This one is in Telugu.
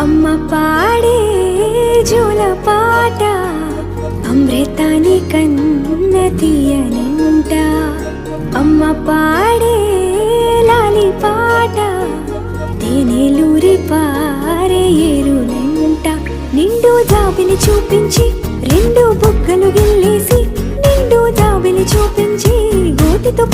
అమ్మ పాడే జోల పాట అమృతాని కన్న తీయనంట. అమ్మ పాడే లాలి పాట తేనెలూరి పారే ఏరునంట. నిండు జాబిని చూపించి రెండు బుగ్గలు గిల్లేసి, నిండు జాబిని చూపించి గోటితో